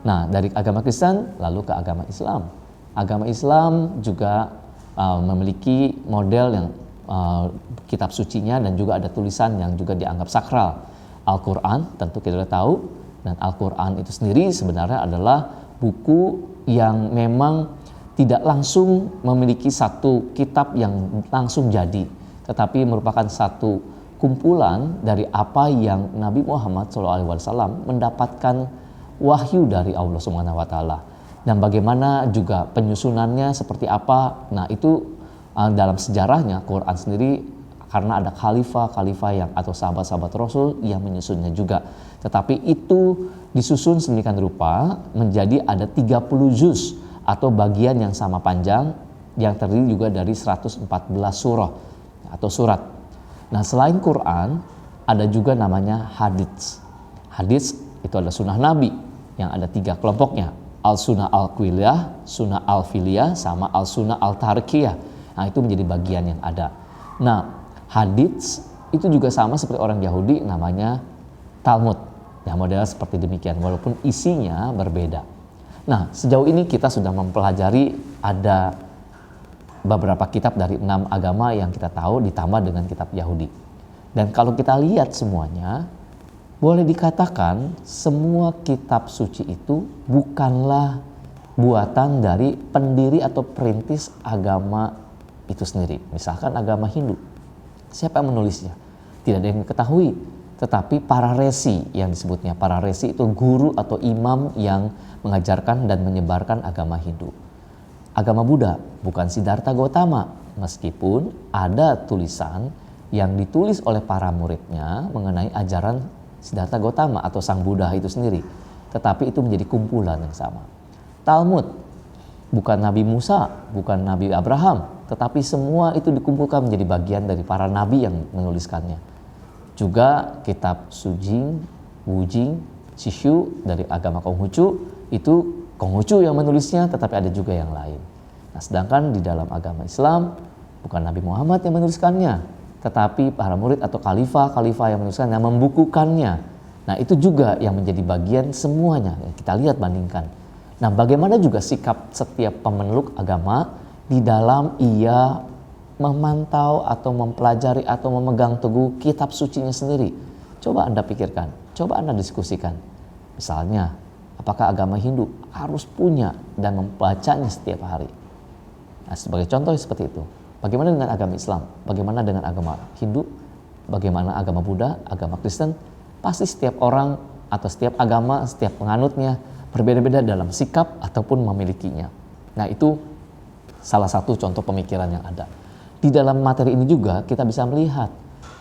Nah, dari agama Kristen lalu ke agama Islam. Agama Islam juga memiliki model yang kitab sucinya dan juga ada tulisan yang juga dianggap sakral. Al-Quran tentu kita sudah tahu, dan Al-Quran itu sendiri sebenarnya adalah buku yang memang tidak langsung memiliki satu kitab yang langsung jadi, tetapi merupakan satu kumpulan dari apa yang Nabi Muhammad SAW mendapatkan wahyu dari Allah Subhanahu wa taala, dan bagaimana juga penyusunannya seperti apa. Nah, itu dalam sejarahnya Quran sendiri, karena ada khalifah yang atau sahabat-sahabat Rasul yang menyusunnya juga. Tetapi itu disusun sedemikian rupa menjadi ada 30 juz atau bagian yang sama panjang yang terdiri juga dari 114 surah atau surat. Nah, selain Quran ada juga namanya hadits. Hadits itu adalah sunnah Nabi yang ada 3 kelompoknya, al-sunnah al-qawliyah, sunnah al-fi'liyah, sama al-sunnah al-tarkiyah. Nah, itu menjadi bagian yang ada. Nah, hadits itu juga sama seperti orang Yahudi namanya Talmud. Ya, modelnya seperti demikian walaupun isinya berbeda. Nah, sejauh ini kita sudah mempelajari ada beberapa kitab dari 6 agama yang kita tahu ditambah dengan kitab Yahudi. Dan kalau kita lihat semuanya, boleh dikatakan semua kitab suci itu bukanlah buatan dari pendiri atau perintis agama itu sendiri. Misalkan agama Hindu, siapa yang menulisnya? Tidak ada yang ketahui. Tetapi para resi yang disebutnya, para resi itu guru atau imam yang mengajarkan dan menyebarkan agama Hindu. Agama Buddha bukan Siddhartha Gautama, meskipun ada tulisan yang ditulis oleh para muridnya mengenai ajaran Siddhartha Gautama atau Sang Buddha itu sendiri, tetapi itu menjadi kumpulan yang sama. Talmud bukan Nabi Musa, bukan Nabi Abraham, tetapi semua itu dikumpulkan menjadi bagian dari para nabi yang menuliskannya. Juga kitab Sujing, Wujing, Shishu dari agama Konghucu, itu Konghucu yang menulisnya, tetapi ada juga yang lain. Nah, sedangkan di dalam agama Islam bukan Nabi Muhammad yang menuliskannya, tetapi para murid atau khalifah yang menuliskannya, membukukannya. Nah, itu juga yang menjadi bagian semuanya yang kita lihat bandingkan. Nah, bagaimana juga sikap setiap pemeluk agama di dalam ia memantau atau mempelajari atau memegang teguh kitab sucinya sendiri. Coba Anda pikirkan, coba Anda diskusikan. Misalnya, apakah agama Hindu harus punya dan membacanya setiap hari? Nah, sebagai contoh seperti itu. Bagaimana dengan agama Islam? Bagaimana dengan agama Hindu? Bagaimana agama Buddha, agama Kristen? Pasti setiap orang atau setiap agama, setiap penganutnya berbeda-beda dalam sikap ataupun memilikinya. Nah, itu salah satu contoh pemikiran yang ada. Di dalam materi ini juga kita bisa melihat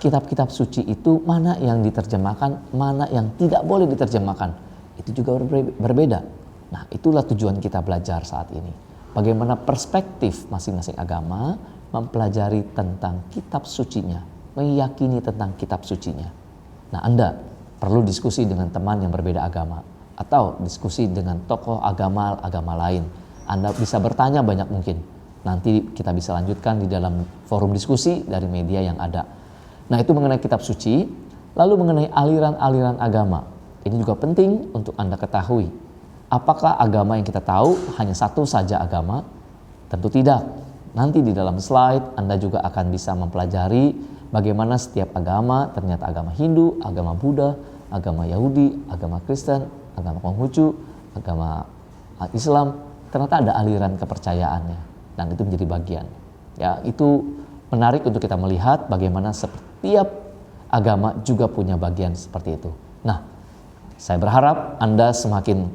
kitab-kitab suci itu mana yang diterjemahkan, mana yang tidak boleh diterjemahkan. Itu juga berbeda. Nah, itulah tujuan kita belajar saat ini. Bagaimana perspektif masing-masing agama mempelajari tentang kitab sucinya, meyakini tentang kitab sucinya. Nah, Anda perlu diskusi dengan teman yang berbeda agama atau diskusi dengan tokoh agama lain. Anda bisa bertanya banyak mungkin. Nanti kita bisa lanjutkan di dalam forum diskusi dari media yang ada. Nah, itu mengenai kitab suci. Lalu mengenai aliran-aliran agama. Ini juga penting untuk Anda ketahui. Apakah agama yang kita tahu hanya satu saja agama? Tentu tidak. Nanti di dalam slide Anda juga akan bisa mempelajari bagaimana setiap agama, ternyata agama Hindu, agama Buddha, agama Yahudi, agama Kristen, agama Konghucu, agama Islam, ternyata ada aliran kepercayaannya dan itu menjadi bagian. Ya, itu menarik untuk kita melihat bagaimana setiap agama juga punya bagian seperti itu. Nah, saya berharap Anda semakin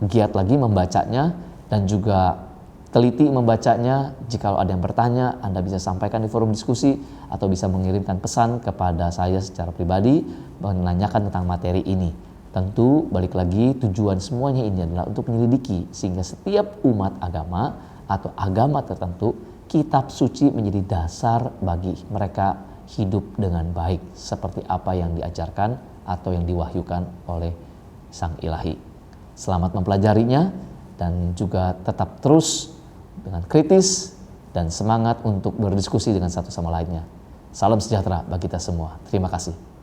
giat lagi membacanya dan juga teliti membacanya. Jika ada yang bertanya, Anda bisa sampaikan di forum diskusi atau bisa mengirimkan pesan kepada saya secara pribadi menanyakan tentang materi ini. Tentu balik lagi tujuan semuanya ini adalah untuk menyelidiki sehingga setiap umat agama atau agama tertentu kitab suci menjadi dasar bagi mereka hidup dengan baik seperti apa yang diajarkan atau yang diwahyukan oleh Sang Ilahi. Selamat mempelajarinya dan juga tetap terus dengan kritis dan semangat untuk berdiskusi dengan satu sama lainnya. Salam sejahtera bagi kita semua. Terima kasih.